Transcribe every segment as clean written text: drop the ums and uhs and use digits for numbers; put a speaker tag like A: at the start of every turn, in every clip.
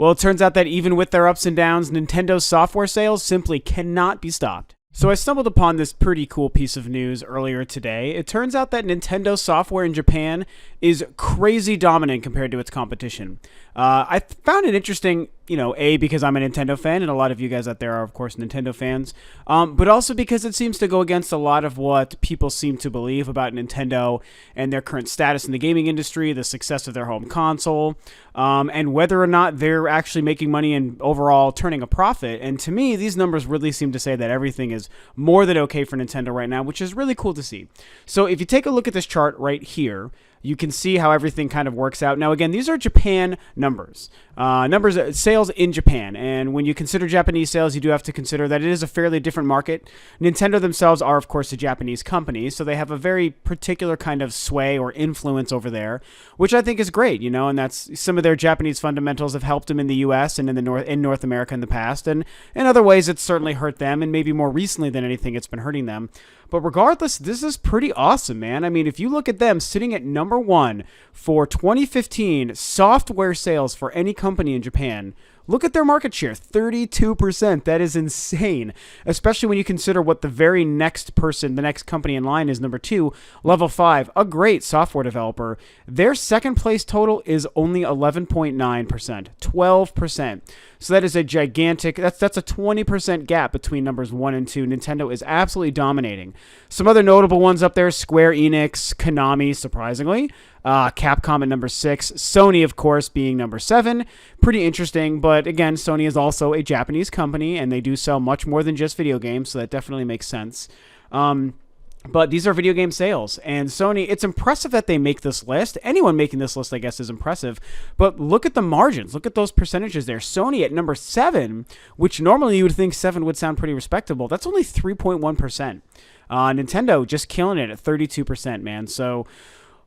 A: Well, it turns out that even with their ups and downs, Nintendo's software sales simply cannot be stopped. So I stumbled upon this pretty cool piece of news earlier today. It turns out that Nintendo software in Japan is crazy dominant compared to its competition. I found it interesting, because I'm a Nintendo fan, and a lot of you guys out there are, of course, Nintendo fans, but also because it seems to go against a lot of what people seem to believe about Nintendo and their current status in the gaming industry, the success of their home console, and whether or not they're actually making money and overall turning a profit. And to me, these numbers really seem to say that everything is more than okay for Nintendo right now, which is really cool to see. So if you take a look at this chart right here, you can see how everything kind of works out. Now, again, these are Japan numbers. Sales in Japan. And when you consider Japanese sales, you do have to consider that it is a fairly different market. Nintendo themselves are, of course, a Japanese company, so they have a very particular kind of sway or influence over there, which I think is great, and that's some of their Japanese fundamentals have helped them in the U.S. and in North America in the past. And in other ways, it's certainly hurt them, and maybe more recently than anything, it's been hurting them. But regardless, this is pretty awesome, man. I mean, if you look at them sitting at number one for 2015 software sales for any company in Japan, look at their market share, 32%. That is insane, especially when you consider what the very next person, the next company in line is number two, Level 5, a great software developer. Their second place total is only 11.9%, 12%. So that is a gigantic, that's a 20% gap between numbers 1 and 2. Nintendo is absolutely dominating. Some other notable ones up there, Square Enix, Konami, surprisingly, Capcom at number 6, Sony, of course, being number 7. Pretty interesting, but again, Sony is also a Japanese company, and they do sell much more than just video games, so that definitely makes sense. But these are video game sales, and Sony, it's impressive that they make this list. Anyone making this list, I guess, is impressive. But look at the margins. Look at those percentages there. Sony at number 7, which normally you would think 7 would sound pretty respectable. That's only 3.1%. Nintendo just killing it at 32%, man. So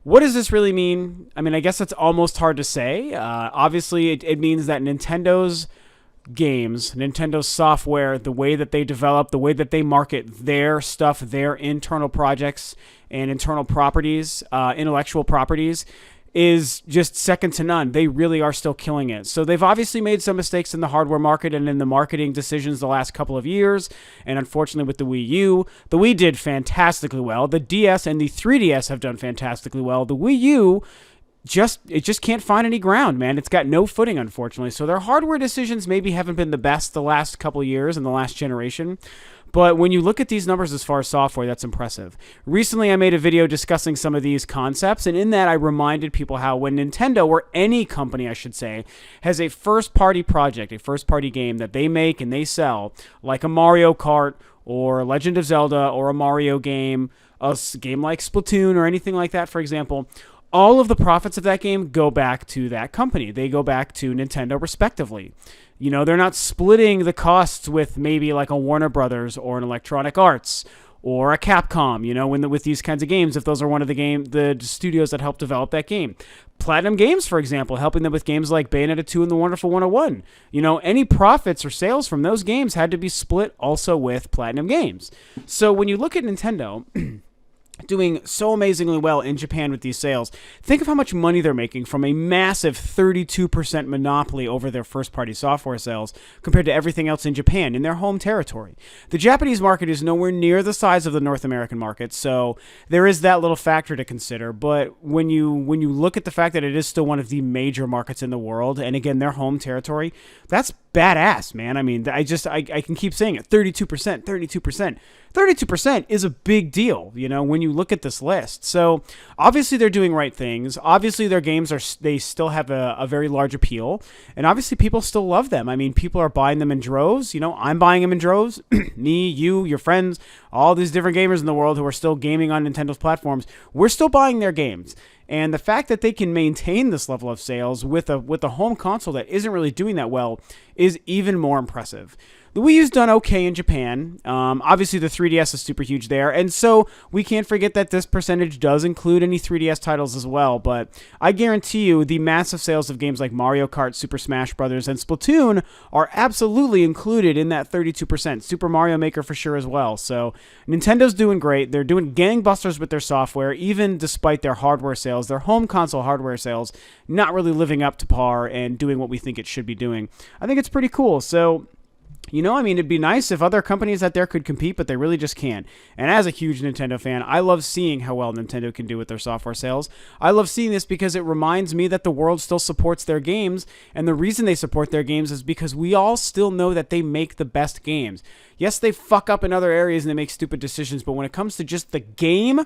A: what does this really mean? I mean, I guess it's almost hard to say. Obviously, it means that Nintendo's games, Nintendo's software, the way that they develop, the way that they market their stuff, their internal projects and internal properties, intellectual properties, is just second to none. They really are still killing it. So they've obviously made some mistakes in the hardware market and in the marketing decisions the last couple of years. And unfortunately with the Wii U, the Wii did fantastically well. The DS and the 3DS have done fantastically well. The Wii U it just can't find any ground, man. It's got no footing, unfortunately. So their hardware decisions maybe haven't been the best the last couple of years in the last generation. But when you look at these numbers as far as software, that's impressive. Recently, I made a video discussing some of these concepts, and in that, I reminded people how when Nintendo, or any company, I should say, has a first-party project, a first-party game that they make and they sell, like a Mario Kart or Legend of Zelda or a Mario game, a game like Splatoon or anything like that, for example, all of the profits of that game go back to that company. They go back to Nintendo respectively. They're not splitting the costs with maybe like a Warner Brothers or an Electronic Arts or a Capcom, with these kinds of games, if those are one of the studios that help develop that game. Platinum Games, for example, helping them with games like Bayonetta 2 and The Wonderful 101. Any profits or sales from those games had to be split also with Platinum Games. So when you look at Nintendo doing so amazingly well in Japan with these sales, think of how much money they're making from a massive 32% monopoly over their first-party software sales compared to everything else in Japan, in their home territory. The Japanese market is nowhere near the size of the North American market, so there is that little factor to consider. But when you look at the fact that it is still one of the major markets in the world, and again, their home territory, that's badass, man. I mean, I can keep saying it, 32%, 32%. 32% is a big deal, when you look at this list. So obviously they're doing right things. Obviously their games they still have a very large appeal, and obviously people still love them. I mean, people are buying them in droves. I'm buying them in droves. Me, you, your friends, all these different gamers in the world who are still gaming on Nintendo's platforms, we're still buying their games. And the fact that they can maintain this level of sales with a home console that isn't really doing that well is even more impressive. The Wii U's done okay in Japan. Obviously, the 3DS is super huge there, and so we can't forget that this percentage does include any 3DS titles as well. But I guarantee you, the massive sales of games like Mario Kart, Super Smash Bros., and Splatoon are absolutely included in that 32%. Super Mario Maker for sure as well. So Nintendo's doing great. They're doing gangbusters with their software, even despite their hardware sales, their home console hardware sales, not really living up to par and doing what we think it should be doing. I think it's pretty cool. So, I mean, it'd be nice if other companies out there could compete, but they really just can't. And as a huge Nintendo fan, I love seeing how well Nintendo can do with their software sales. I love seeing this because it reminds me that the world still supports their games, and the reason they support their games is because we all still know that they make the best games. Yes, they fuck up in other areas and they make stupid decisions, but when it comes to just the game,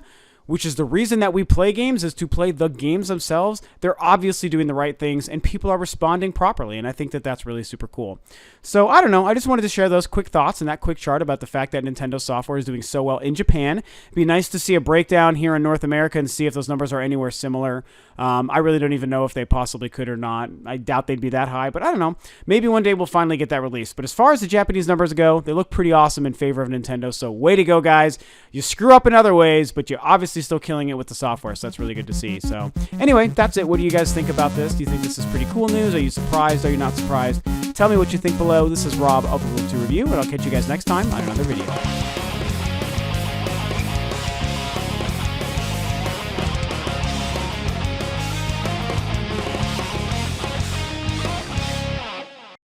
A: which is the reason that we play games, is to play the games themselves, they're obviously doing the right things, and people are responding properly, and I think that that's really super cool. So, I don't know, I just wanted to share those quick thoughts and that quick chart about the fact that Nintendo software is doing so well in Japan. It'd be nice to see a breakdown here in North America and see if those numbers are anywhere similar. I really don't even know if they possibly could or not. I doubt they'd be that high, but I don't know. Maybe one day we'll finally get that released. But as far as the Japanese numbers go, they look pretty awesome in favor of Nintendo, so way to go, guys. You screw up in other ways, but you're obviously still killing it with the software, so that's really good to see. So anyway, that's it. What do you guys think about this? Do you think this is pretty cool news? Are you surprised? Are you not surprised? Tell me what you think below. This is Rob of the Rule 2 Review, and I'll catch you guys next time on another video.